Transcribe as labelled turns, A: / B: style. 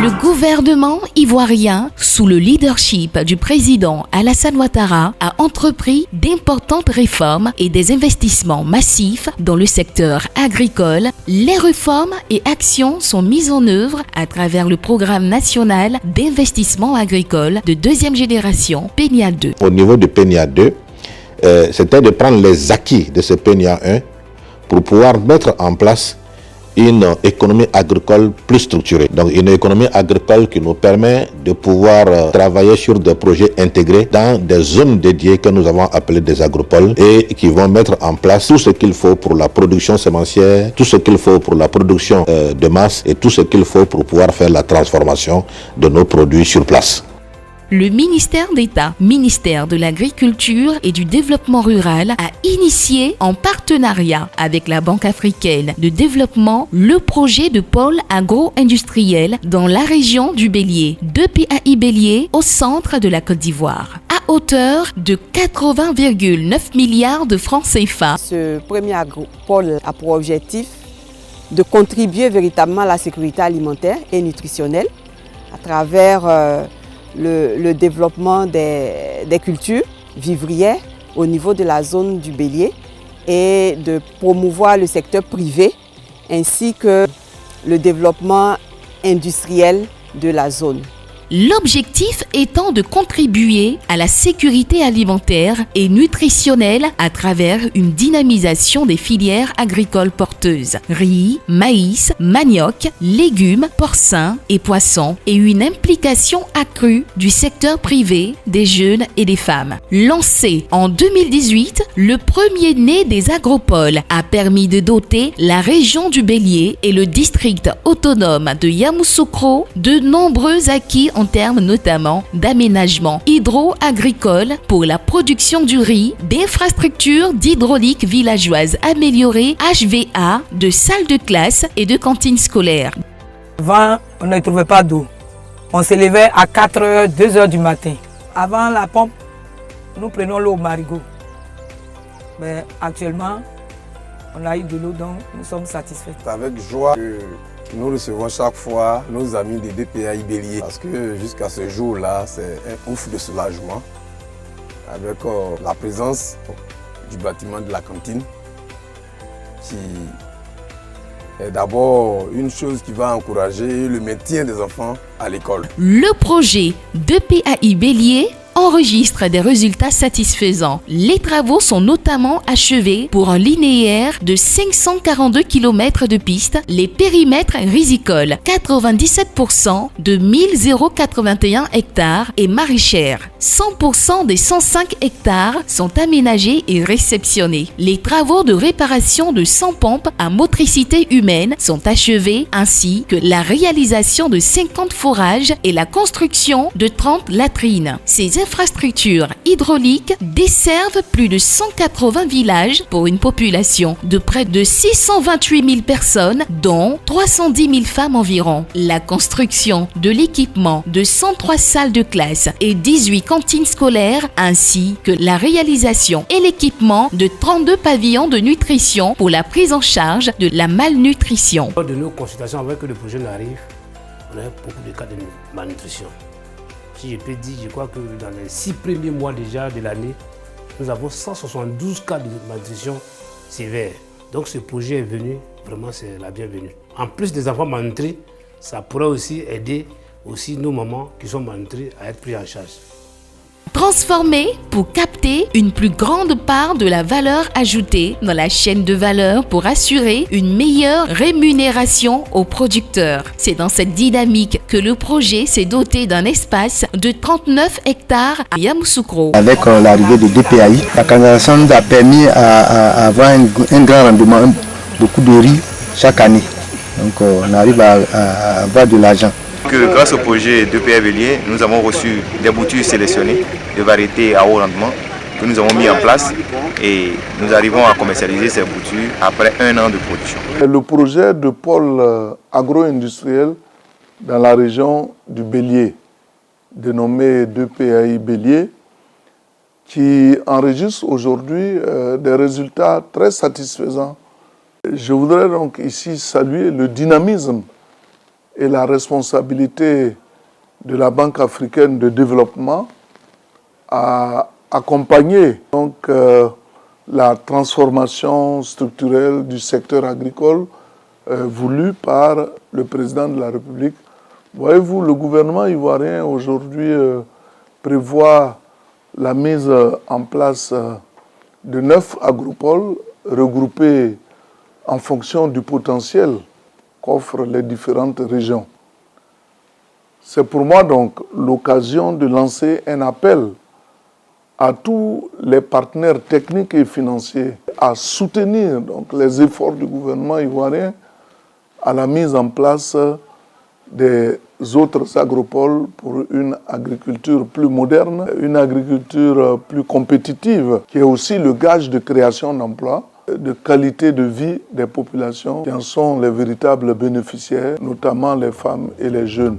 A: Le gouvernement ivoirien, sous le leadership du président Alassane Ouattara, a entrepris d'importantes réformes et des investissements massifs dans le secteur agricole. Les réformes et actions sont mises en œuvre à travers le programme national d'investissement agricole de deuxième génération, PENIA 2.
B: Au niveau de PENIA 2, c'était de prendre les acquis de ce PENIA 1 pour pouvoir mettre en place une économie agricole plus structurée. Donc une économie agricole qui nous permet de pouvoir travailler sur des projets intégrés dans des zones dédiées que nous avons appelées des agropoles et qui vont mettre en place tout ce qu'il faut pour la production sémencière, tout ce qu'il faut pour la production de masse et tout ce qu'il faut pour pouvoir faire la transformation de nos produits sur place.
A: Le ministère d'État, ministère de l'Agriculture et du Développement rural, a initié en partenariat avec la Banque africaine de développement le projet de pôle agro-industriel dans la région du Bélier, de PAI Bélier au centre de la Côte d'Ivoire, à hauteur de 80,9 milliards de francs CFA.
C: Ce premier agropôle a pour objectif de contribuer véritablement à la sécurité alimentaire et nutritionnelle à travers le développement des cultures vivrières au niveau de la zone du Bélier et de promouvoir le secteur privé ainsi que le développement industriel de la zone.
A: L'objectif étant de contribuer à la sécurité alimentaire et nutritionnelle à travers une dynamisation des filières agricoles porteuses, riz, maïs, manioc, légumes, porcins et poissons, et une implication accrue du secteur privé, des jeunes et des femmes. Lancé en 2018, le premier né des agropoles a permis de doter la région du Bélier et le district autonome de Yamoussoukro de nombreux acquis en termes notamment d'aménagement hydro-agricole pour la production du riz, d'infrastructures d'hydraulique villageoise améliorées, HVA, de salles de classe et de cantines scolaires.
D: Avant, on ne trouvait pas d'eau. On se levait à 4h, 2h du matin. Avant la pompe, nous prenons l'eau au marigot. Mais actuellement, on a eu de l'eau, donc nous sommes satisfaits.
E: C'est avec joie que nous recevons chaque fois nos amis des DPAI Bélier parce que jusqu'à ce jour-là, c'est un ouf de soulagement avec la présence du bâtiment de la cantine qui est d'abord une chose qui va encourager le maintien des enfants à l'école.
A: Le projet DPAI Bélier enregistre des résultats satisfaisants. Les travaux sont notamment achevés pour un linéaire de 542 km de pistes, les périmètres rizicoles, 97% de 1081 hectares et maraîchères. 100% des 105 hectares sont aménagés et réceptionnés. Les travaux de réparation de 100 pompes à motricité humaine sont achevés ainsi que la réalisation de 50 forages et la construction de 30 latrines. Ces infrastructures hydrauliques desservent plus de 180 villages pour une population de près de 628 000 personnes, dont 310 000 femmes environ. La construction de l'équipement de 103 salles de classe et 18 cantines scolaires, ainsi que la réalisation et l'équipement de 32 pavillons de nutrition pour la prise en charge de la malnutrition.
F: Lors de nos consultations avant que le projet n'arrive, on a beaucoup de cas de malnutrition. Si je peux dire, je crois que dans les 6 premiers mois déjà de l'année, nous avons 172 cas de malnutrition sévère. Donc ce projet est venu, vraiment c'est la bienvenue. En plus des enfants malnutris, ça pourrait aussi aider aussi nos mamans qui sont malnutries à être pris en charge.
A: Transformer pour capter une plus grande part de la valeur ajoutée dans la chaîne de valeur pour assurer une meilleure rémunération aux producteurs. C'est dans cette dynamique que le projet s'est doté d'un espace de 39 hectares à Yamoussoukro.
G: Avec l'arrivée de DPAI, la canalisation nous a permis à avoir un grand rendement, beaucoup de riz chaque année. Donc on arrive à avoir de l'argent.
H: Grâce au projet DPAI Bélier, nous avons reçu des boutures sélectionnées de variétés à haut rendement que nous avons mis en place et nous arrivons à commercialiser ces boutures après 1 an de production.
E: Le projet de pôle agro-industriel dans la région du Bélier, dénommé DPAI Bélier,
I: qui enregistre aujourd'hui des résultats très satisfaisants. Je voudrais donc ici saluer le dynamisme et la responsabilité de la Banque africaine de développement à accompagner donc, la transformation structurelle du secteur agricole voulue par le président de la République. Voyez-vous, le gouvernement ivoirien aujourd'hui prévoit la mise en place de 9 agropoles regroupés en fonction du potentiel qu'offrent les différentes régions. C'est pour moi donc l'occasion de lancer un appel à tous les partenaires techniques et financiers à soutenir donc, les efforts du gouvernement ivoirien à la mise en place des autres agropoles pour une agriculture plus moderne, une agriculture plus compétitive, qui est aussi le gage de création d'emplois, de qualité de vie des populations qui en sont les véritables bénéficiaires, notamment les femmes et les jeunes.